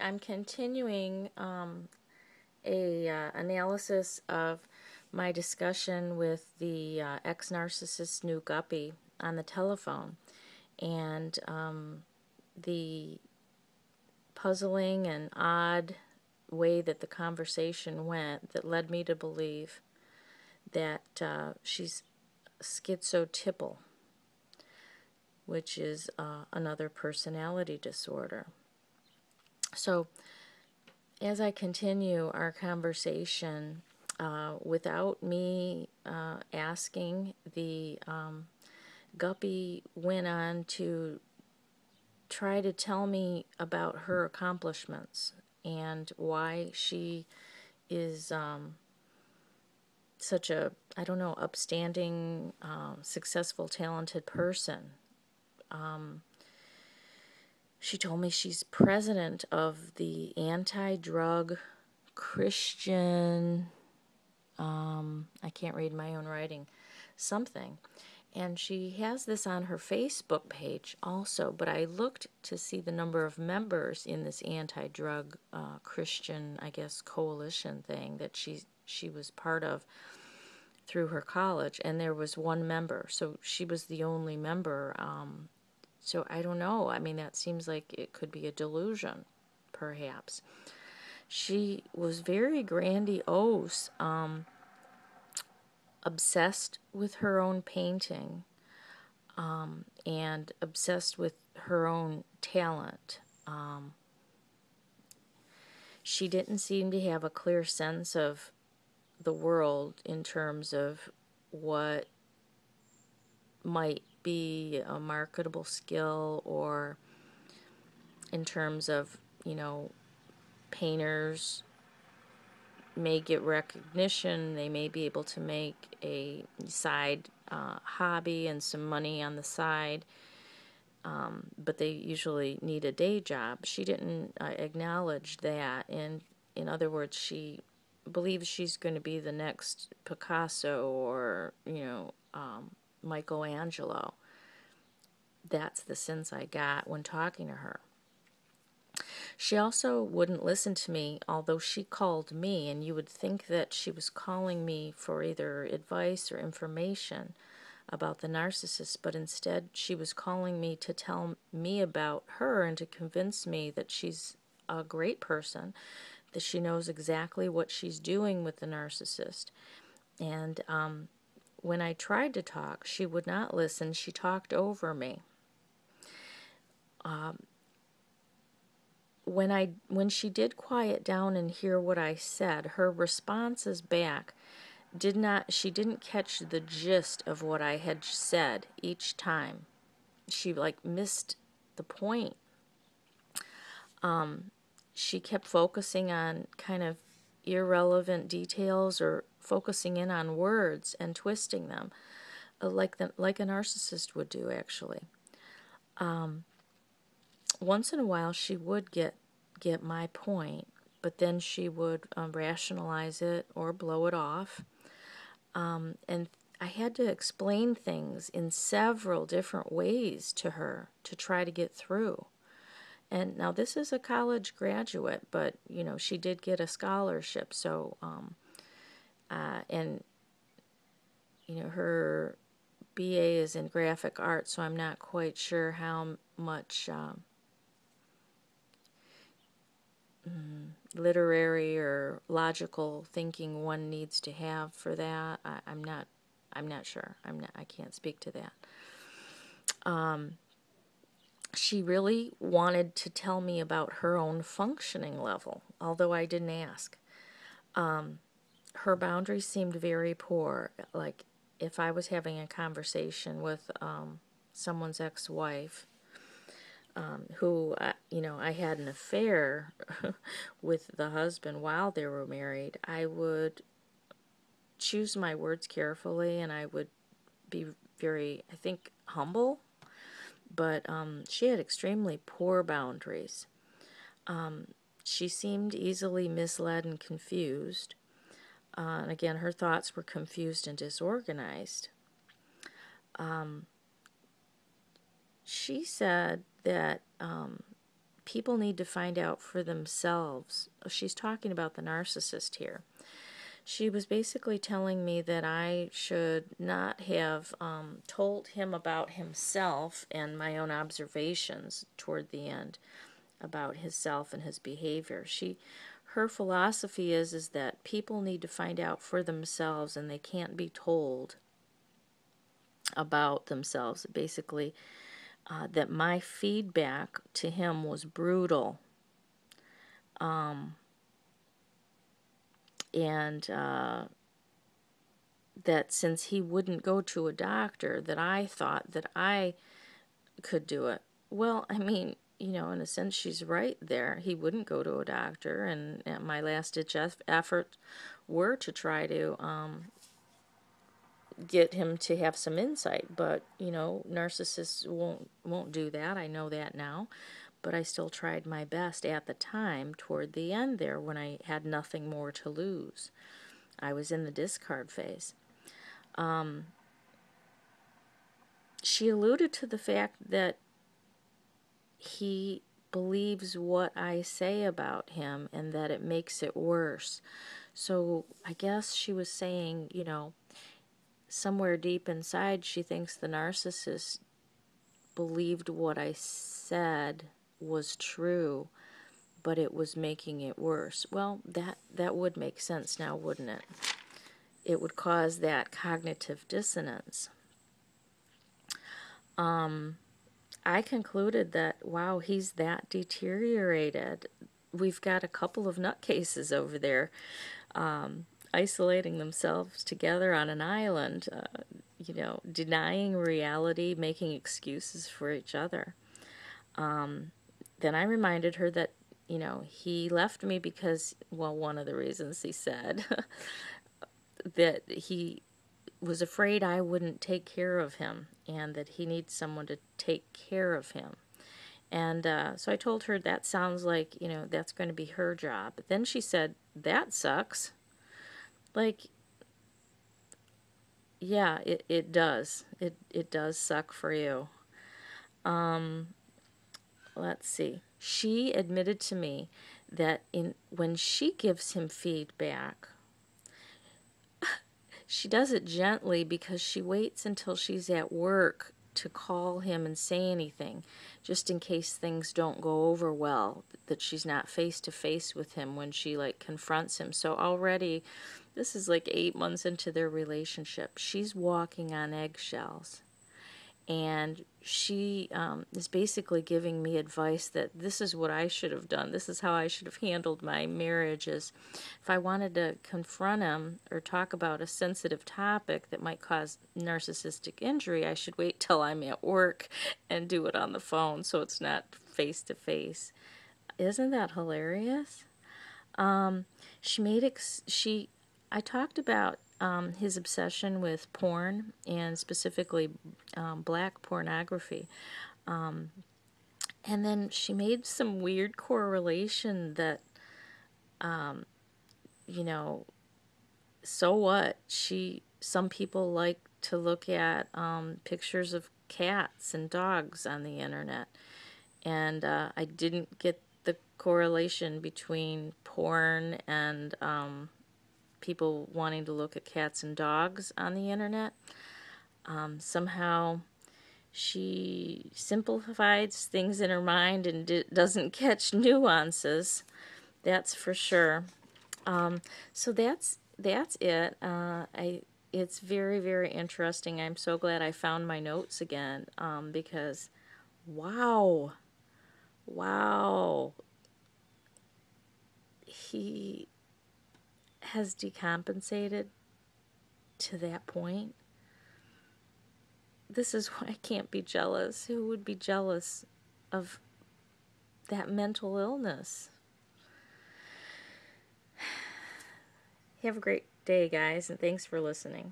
I'm continuing a analysis of my discussion with the ex-narcissist new guppy on the telephone, and the puzzling and odd way that the conversation went that led me to believe that she's schizotypal, which is another personality disorder. So as I continue our conversation, without me asking, the guppy went on to try to tell me about her accomplishments and why she is such a, I don't know, upstanding, successful, talented person. She told me she's president of the anti-drug Christian, I can't read my own writing, something. And she has this on her Facebook page also, but I looked to see the number of members in this anti-drug Christian, I guess, coalition thing that she was part of through her college, and there was one member, so she was the only member. So I don't know. I mean, that seems like it could be a delusion, perhaps. She was very grandiose, obsessed with her own painting, and obsessed with her own talent. She didn't seem to have a clear sense of the world in terms of what might be a marketable skill, or in terms of, painters may get recognition, they may be able to make a side hobby and some money on the side, but they usually need a day job. She didn't acknowledge that, and in other words, she believes she's going to be the next Picasso or, Michelangelo. That's the sense I got when talking to her. She also wouldn't listen to me, although she called me, and you would think that she was calling me for either advice or information about the narcissist, but instead she was calling me to tell me about her and to convince me that she's a great person, that she knows exactly what she's doing with the narcissist. And when I tried to talk, she would not listen. She talked over me. When she did quiet down and hear what I said, her responses back she didn't catch the gist of what I had said each time. She missed the point. She kept focusing on kind of irrelevant details, or focusing in on words and twisting them, like a narcissist would do, actually. Once in a while she would get my point, but then she would rationalize it or blow it off. And I had to explain things in several different ways to her to try to get through. And now this is a college graduate, but, she did get a scholarship. So, and, her BA is in graphic arts, so I'm not quite sure how much literary or logical thinking one needs to have for that. I'm not sure. I can't speak to that. She really wanted to tell me about her own functioning level, although I didn't ask. Her boundaries seemed very poor. Like, if I was having a conversation with someone's ex-wife, who, I had an affair with the husband while they were married, I would choose my words carefully, and I would be very, I think, humble. But she had extremely poor boundaries. She seemed easily misled and confused. And again, her thoughts were confused and disorganized. She said that people need to find out for themselves. She's talking about the narcissist here. She was basically telling me that I should not have told him about himself and my own observations toward the end about himself and his behavior. Her philosophy is that people need to find out for themselves and they can't be told about themselves. Basically, that my feedback to him was brutal. And that since he wouldn't go to a doctor, that I thought that I could do it. Well, I mean, in a sense, she's right there. He wouldn't go to a doctor, and my last-ditch effort were to try to get him to have some insight. But, narcissists won't do that. I know that now. But I still tried my best at the time toward the end there when I had nothing more to lose. I was in the discard phase. She alluded to the fact that he believes what I say about him and that it makes it worse. So I guess she was saying, somewhere deep inside she thinks the narcissist believed what I said was true, but it was making it worse. Well, that would make sense now, wouldn't it? It would cause that cognitive dissonance. I concluded that, wow, he's that deteriorated. We've got a couple of nutcases over there isolating themselves together on an island, denying reality, making excuses for each other. Then I reminded her that, he left me because, well, one of the reasons he said that he was afraid I wouldn't take care of him and that he needs someone to take care of him. And so I told her that sounds like, that's going to be her job. But then she said, that sucks. Like, yeah, it does. It does suck for you. Let's see. She admitted to me that when she gives him feedback, she does it gently because she waits until she's at work to call him and say anything, just in case things don't go over well, that she's not face to face with him when she confronts him. So already, this is 8 months into their relationship. She's walking on eggshells. And she is basically giving me advice that this is what I should have done. This is how I should have handled my marriage. Is if I wanted to confront him or talk about a sensitive topic that might cause narcissistic injury, I should wait till I'm at work and do it on the phone so it's not face to face. Isn't that hilarious? I talked about his obsession with porn and specifically black pornography. And then she made some weird correlation that, so what? Some people like to look at pictures of cats and dogs on the internet. And I didn't get the correlation between porn and people wanting to look at cats and dogs on the internet. Somehow she simplifies things in her mind and doesn't catch nuances. That's for sure. So that's it. It's very, very interesting. I'm so glad I found my notes again because, wow, he has decompensated to that point. This is why I can't be jealous. Who would be jealous of that mental illness? Have a great day, guys, and thanks for listening.